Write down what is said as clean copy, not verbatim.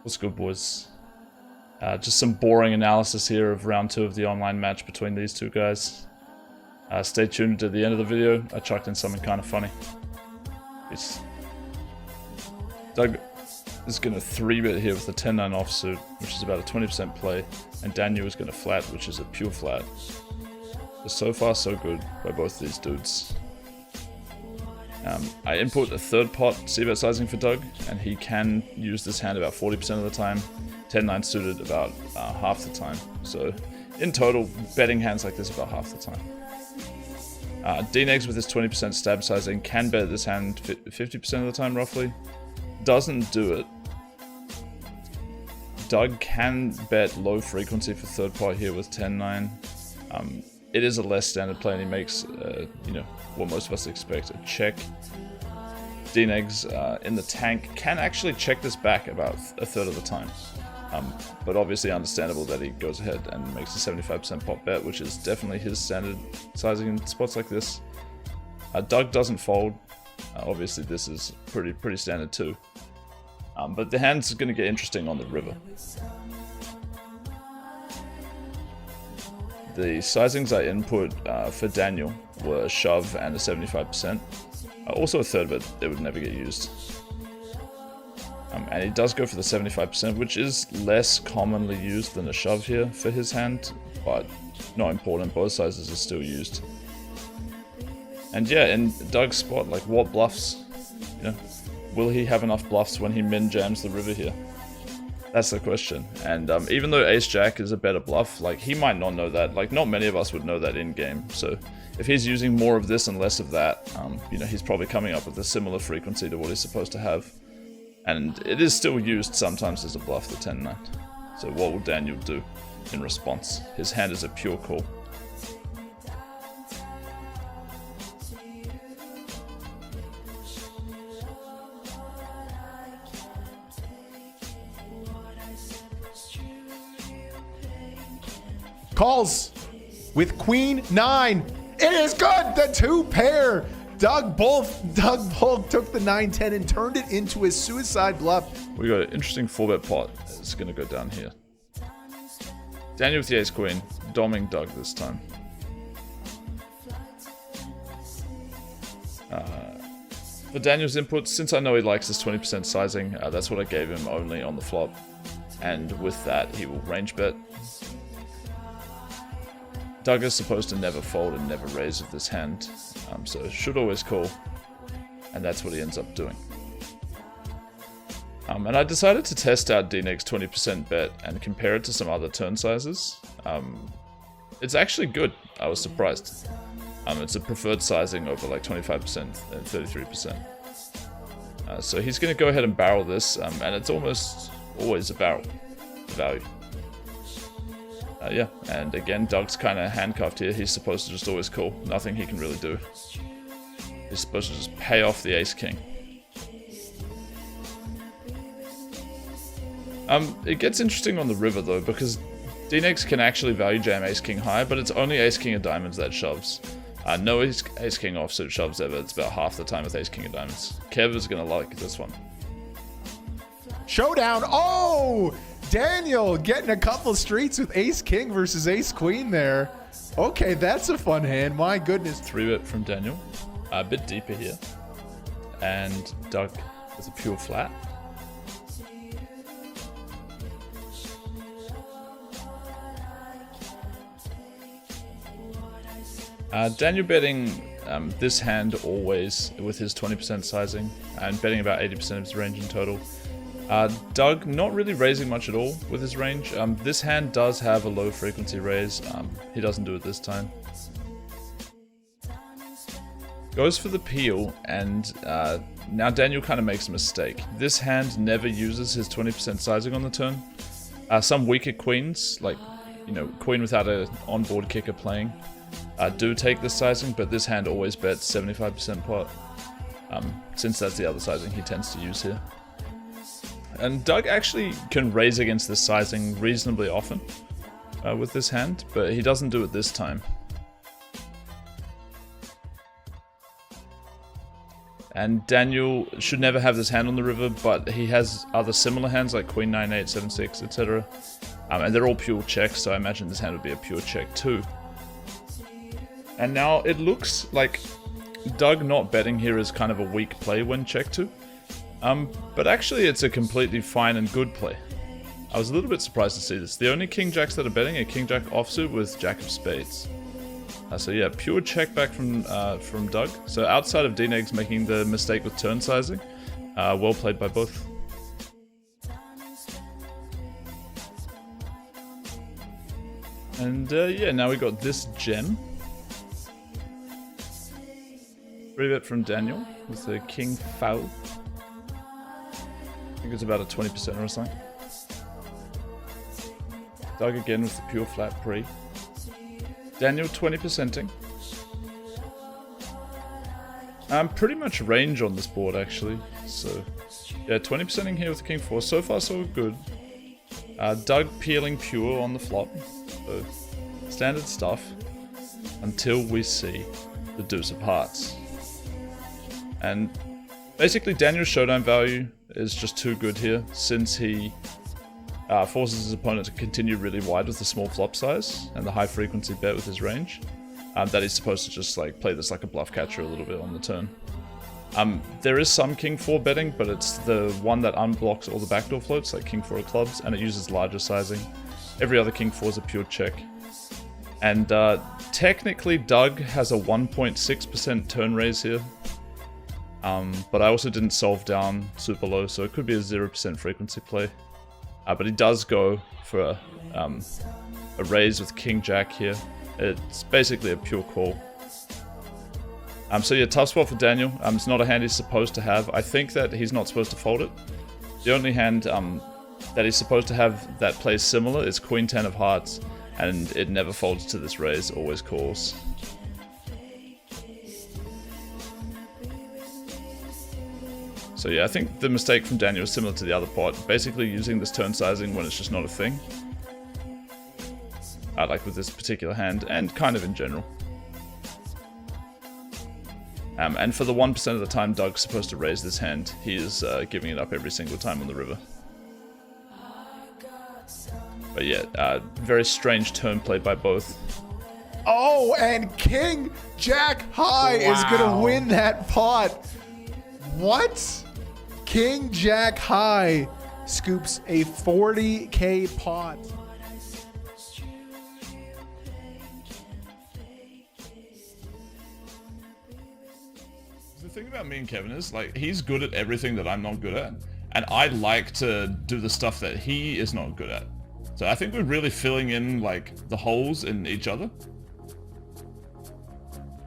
What's good, boys? Just some boring analysis here of round 2 of the online match between these two guys. Stay tuned to the end of the video. I chucked in something kind of funny. Doug is going to 3-bet here with a 10-9 offsuit, which is about a 20% play, and Daniel is going to flat, which is a pure flat. So far, so good by both of these dudes. I input a third pot c-bet sizing for Doug, and he can use this hand about 40% of the time, 10-9 suited about half the time. So in total, betting hands like this about half the time. Dnegs with his 20% stab sizing can bet this hand 50% of the time roughly. Doesn't do it. Doug can bet low frequency for third pot here with 10-9. It is a less standard play, and he makes, you know, what most of us expect, a check. Dnegs in the tank can actually check this back about a third of the time. But obviously understandable that he goes ahead and makes a 75% pot bet, which is definitely his standard sizing in spots like this. Doug doesn't fold. Obviously this is pretty standard too. But the hand's going to get interesting on the river. The sizings I input for Daniel were a shove and a 75%. Also a third, but it would never get used. And he does go for the 75%, which is less commonly used than a shove here for his hand, but not important. Both sizes are still used. And yeah, in Doug's spot, like, what bluffs? You know, will he have enough bluffs when he min jams the river here? That's the question. And even though Ace-Jack is a better bluff, like, he might not know that. Like, not many of us would know that in-game. So if he's using more of this and less of that, you know, he's probably coming up with a similar frequency to what he's supposed to have. And it is still used sometimes as a bluff, the 10-9. So what will Daniel do in response? His hand is a pure call. Calls with Queen 9. It is good. The 2-pair. Doug Polk took the 9-10 and turned it into a suicide bluff. We got an interesting 4-bet pot. It's going to go down here. Daniel with the Ace-Queen, doming Doug this time. For Daniel's input, since I know he likes this 20% sizing, that's what I gave him only on the flop. And with that, he will range bet. Doug is supposed to never fold and never raise with this hand, so should always call, and that's what he ends up doing. And I decided to test out Dnegs' 20% bet and compare it to some other turn sizes. It's actually good. I was surprised. It's a preferred sizing over like 25% and 33%. So he's going to go ahead and barrel this, and it's almost always a barrel value. Yeah, and again, Doug's kind of handcuffed here. He's supposed to just always call. Nothing he can really do. He's supposed to just pay off the Ace-King. It gets interesting on the river though, because Dnegs can actually value jam Ace-King high, but it's only Ace-King of diamonds that shoves. No Ace-King offsuit shoves ever. It's about half the time with Ace-King of diamonds. Kev is going to like this one. Showdown. Oh! Daniel getting a couple streets with Ace-King versus Ace-Queen there. Okay, that's a fun hand. My goodness. 3-bet from Daniel. A bit deeper here. And Doug with a pure flat. Daniel betting this hand always with his 20% sizing and betting about 80% of his range in total. Doug not really raising much at all with his range. This hand does have a low frequency raise. He doesn't do it this time. Goes for the peel, and now Daniel kind of makes a mistake. This hand never uses his 20% sizing on the turn. Some weaker queens, like, you know, queen without an onboard kicker playing, do take this sizing, but this hand always bets 75% pot. Since that's the other sizing he tends to use here. And Doug actually can raise against this sizing reasonably often with this hand, but he doesn't do it this time. And Daniel should never have this hand on the river, but he has other similar hands like Queen 9-8, 7-6, etc. And they're all pure checks, so I imagine this hand would be a pure check too. And now it looks like Doug not betting here is kind of a weak play when check 2. But actually it's a completely fine and good play. I was a little bit surprised to see this. The only king jacks that are betting are king jack offsuit with jack of spades. So yeah, pure check back from Doug. So outside of Dnegs making the mistake with turn sizing, well played by both. And yeah, now we got this gem. 3-bet from Daniel with the king foul. I think it's about a 20% or something. Doug again with the pure flat pre. Daniel 20%ing. Pretty much range on this board actually. So yeah, 20%ing here with the king 4. So far so good. Doug peeling pure on the flop. So standard stuff until we see the deuce of hearts. And basically Daniel's showdown value is just too good here since he forces his opponent to continue really wide with the small flop size and the high frequency bet with his range, that he's supposed to just like play this like a bluff catcher a little bit on the turn. There is some king 4 betting, but it's the one that unblocks all the backdoor floats like king 4 of clubs, and it uses larger sizing. Every other king 4 is a pure check. And technically Doug has a 1.6% turn raise here. But I also didn't solve down super low, so it could be a 0% frequency play. But he does go for a raise with king jack here. It's basically a pure call. So yeah, tough spot for Daniel. It's not a hand he's supposed to have. I think that he's not supposed to fold it. The only hand that he's supposed to have that plays similar is Queen 10 of hearts, and it never folds to this raise, always calls. So yeah, I think the mistake from Daniel is similar to the other pot, basically using this turn sizing when it's just not a thing. Like with this particular hand, and kind of in general. And for the 1% of the time Doug's supposed to raise this hand, he is giving it up every single time on the river. But yeah, very strange turn play by both. Oh, and king jack high is gonna win that pot. What? King jack high scoops a 40k pot. The thing about me and Kevin is, like, he's good at everything that I'm not good at, and I like to do the stuff that he is not good at. So I think we're really filling in, like, the holes in each other.